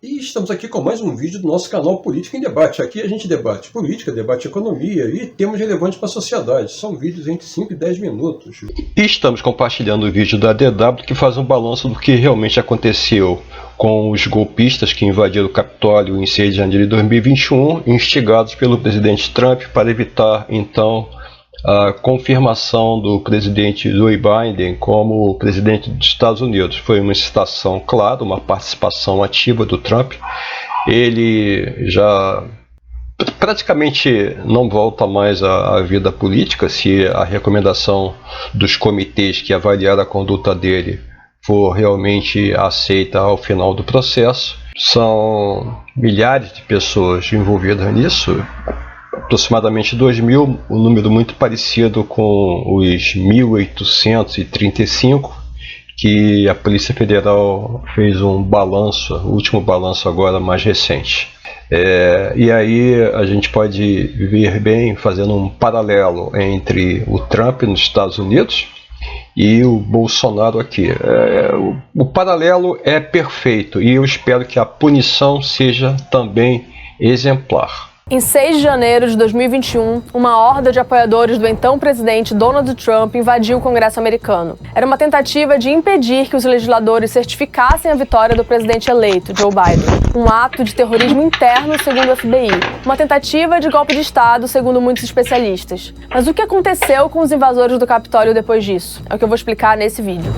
E estamos aqui com mais um vídeo do nosso canal Política em Debate. Aqui a gente debate política, debate economia e temas relevantes para a sociedade. São vídeos entre 5 e 10 minutos. E estamos compartilhando o vídeo da DW que faz um balanço do que realmente aconteceu com os golpistas que invadiram o Capitólio em 6 de janeiro de 2021, instigados pelo presidente Trump para evitar, então, a confirmação do presidente Joe Biden como presidente dos Estados Unidos. Foi uma incitação clara, uma participação ativa do Trump. Ele já praticamente não volta mais à vida política se a recomendação dos comitês que avaliaram a conduta dele for realmente aceita ao final do processo. São milhares de pessoas envolvidas nisso, aproximadamente 2.000, um número muito parecido com os 1.835 que a Polícia Federal fez um balanço, o último balanço agora mais recente. E aí a gente pode ver bem, fazendo um paralelo entre o Trump nos Estados Unidos e o Bolsonaro aqui. O paralelo é perfeito e eu espero que a punição seja também exemplar. Em 6 de janeiro de 2021, uma horda de apoiadores do então presidente Donald Trump invadiu o Congresso americano. Era uma tentativa de impedir que os legisladores certificassem a vitória do presidente eleito, Joe Biden. Um ato de terrorismo interno, segundo o FBI. Uma tentativa de golpe de Estado, segundo muitos especialistas. Mas o que aconteceu com os invasores do Capitólio depois disso? É o que eu vou explicar nesse vídeo.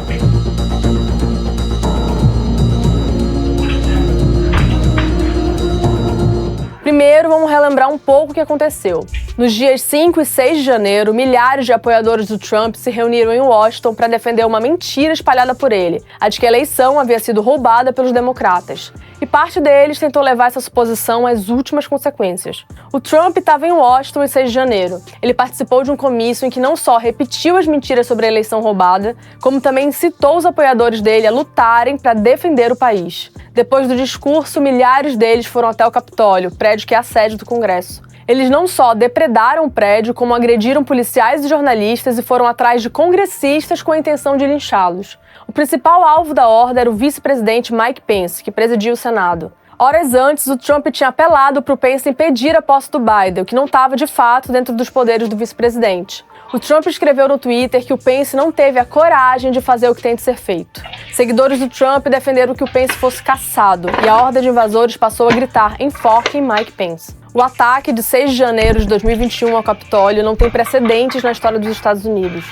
Primeiro, vamos relembrar um pouco o que aconteceu. Nos dias 5 e 6 de janeiro, milhares de apoiadores do Trump se reuniram em Washington para defender uma mentira espalhada por ele, a de que a eleição havia sido roubada pelos democratas. E parte deles tentou levar essa suposição às últimas consequências. O Trump estava em Washington em 6 de janeiro. Ele participou de um comício em que não só repetiu as mentiras sobre a eleição roubada, como também incitou os apoiadores dele a lutarem para defender o país. Depois do discurso, milhares deles foram até o Capitólio, prédio que é a sede do Congresso. Eles não só depredaram o prédio, como agrediram policiais e jornalistas e foram atrás de congressistas com a intenção de linchá-los. O principal alvo da horda era o vice-presidente Mike Pence, que presidia o Senado. Horas antes, o Trump tinha apelado para o Pence impedir a posse do Biden, o que não estava, de fato, dentro dos poderes do vice-presidente. O Trump escreveu no Twitter que o Pence não teve a coragem de fazer o que tem de ser feito. Seguidores do Trump defenderam que o Pence fosse caçado, e a horda de invasores passou a gritar "Enforquem Mike Pence". O ataque de 6 de janeiro de 2021 ao Capitólio não tem precedentes na história dos Estados Unidos.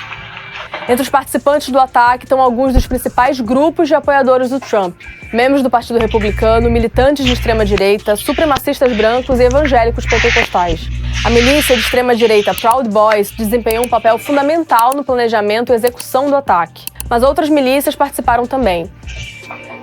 Entre os participantes do ataque estão alguns dos principais grupos de apoiadores do Trump, membros do Partido Republicano, militantes de extrema-direita, supremacistas brancos e evangélicos pentecostais. A milícia de extrema-direita Proud Boys desempenhou um papel fundamental no planejamento e execução do ataque, mas outras milícias participaram também.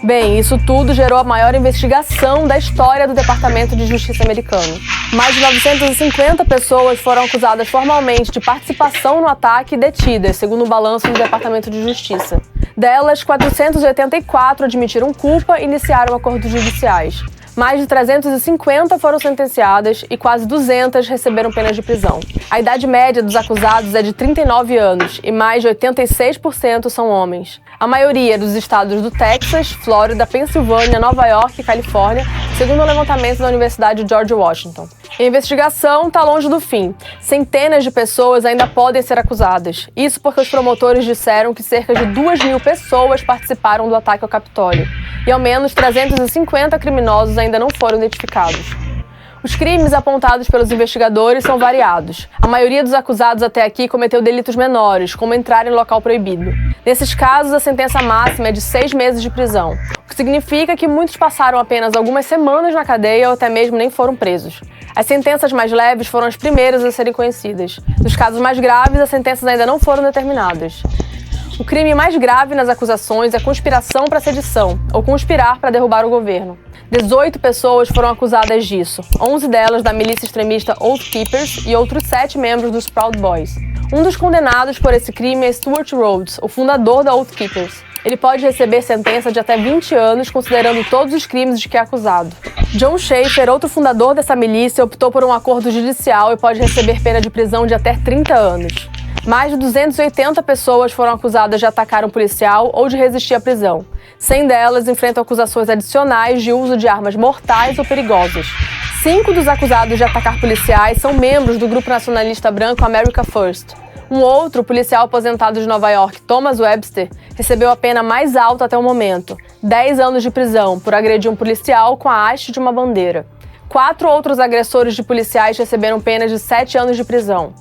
Bem, isso tudo gerou a maior investigação da história do Departamento de Justiça americano. Mais de 950 pessoas foram acusadas formalmente de participação no ataque e detidas, segundo o balanço do Departamento de Justiça. Delas, 484 admitiram culpa e iniciaram acordos judiciais. Mais de 350 foram sentenciadas e quase 200 receberam penas de prisão. A idade média dos acusados é de 39 anos e mais de 86% são homens. A maioria dos estados do Texas, Flórida, Pensilvânia, Nova York e Califórnia, segundo o levantamento da Universidade George Washington. A investigação está longe do fim. Centenas de pessoas ainda podem ser acusadas. Isso porque os promotores disseram que cerca de 2.000 pessoas participaram do ataque ao Capitólio. E ao menos 350 criminosos ainda não foram identificados. Os crimes apontados pelos investigadores são variados. A maioria dos acusados até aqui cometeu delitos menores, como entrar em local proibido. Nesses casos, a sentença máxima é de 6 meses de prisão, o que significa que muitos passaram apenas algumas semanas na cadeia ou até mesmo nem foram presos. As sentenças mais leves foram as primeiras a serem conhecidas. Nos casos mais graves, as sentenças ainda não foram determinadas. O crime mais grave nas acusações é conspiração para sedição, ou conspirar para derrubar o governo. 18 pessoas foram acusadas disso, 11 delas da milícia extremista Oath Keepers e outros 7 membros dos Proud Boys. Um dos condenados por esse crime é Stewart Rhodes, o fundador da Oath Keepers. Ele pode receber sentença de até 20 anos, considerando todos os crimes de que é acusado. John Schaefer, outro fundador dessa milícia, optou por um acordo judicial e pode receber pena de prisão de até 30 anos. Mais de 280 pessoas foram acusadas de atacar um policial ou de resistir à prisão. 100 delas enfrentam acusações adicionais de uso de armas mortais ou perigosas. 5 dos acusados de atacar policiais são membros do grupo nacionalista branco America First. Um outro, policial aposentado de Nova York, Thomas Webster, recebeu a pena mais alta até o momento, 10 anos de prisão por agredir um policial com a haste de uma bandeira. 4 outros agressores de policiais receberam penas de 7 anos de prisão.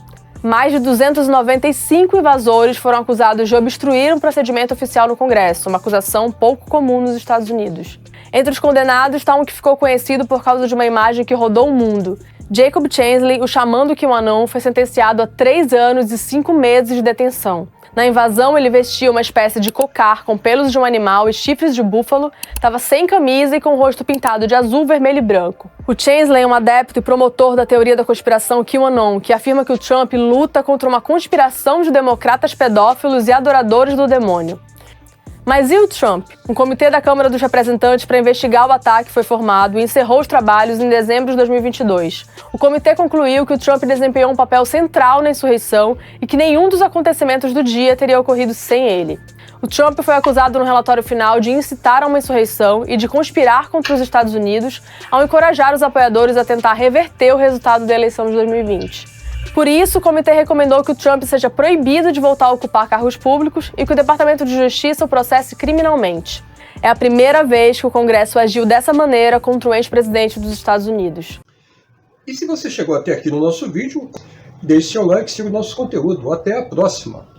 Mais de 295 invasores foram acusados de obstruir um procedimento oficial no Congresso, uma acusação pouco comum nos Estados Unidos. Entre os condenados está um que ficou conhecido por causa de uma imagem que rodou o mundo. Jacob Chansley, o xamã do QAnon, foi sentenciado a 3 anos e 5 meses de detenção. Na invasão, ele vestia uma espécie de cocar com pelos de um animal e chifres de búfalo, estava sem camisa e com o rosto pintado de azul, vermelho e branco. O Chansley é um adepto e promotor da teoria da conspiração QAnon, que afirma que o Trump luta contra uma conspiração de democratas pedófilos e adoradores do demônio. Mas e o Trump? Um comitê da Câmara dos Representantes para investigar o ataque foi formado e encerrou os trabalhos em dezembro de 2022. O comitê concluiu que o Trump desempenhou um papel central na insurreição e que nenhum dos acontecimentos do dia teria ocorrido sem ele. O Trump foi acusado no relatório final de incitar a uma insurreição e de conspirar contra os Estados Unidos ao encorajar os apoiadores a tentar reverter o resultado da eleição de 2020. Por isso, o comitê recomendou que o Trump seja proibido de voltar a ocupar cargos públicos e que o Departamento de Justiça o processe criminalmente. É a primeira vez que o Congresso agiu dessa maneira contra o ex-presidente dos Estados Unidos. E se você chegou até aqui no nosso vídeo, deixe seu like e siga o nosso conteúdo. Até a próxima!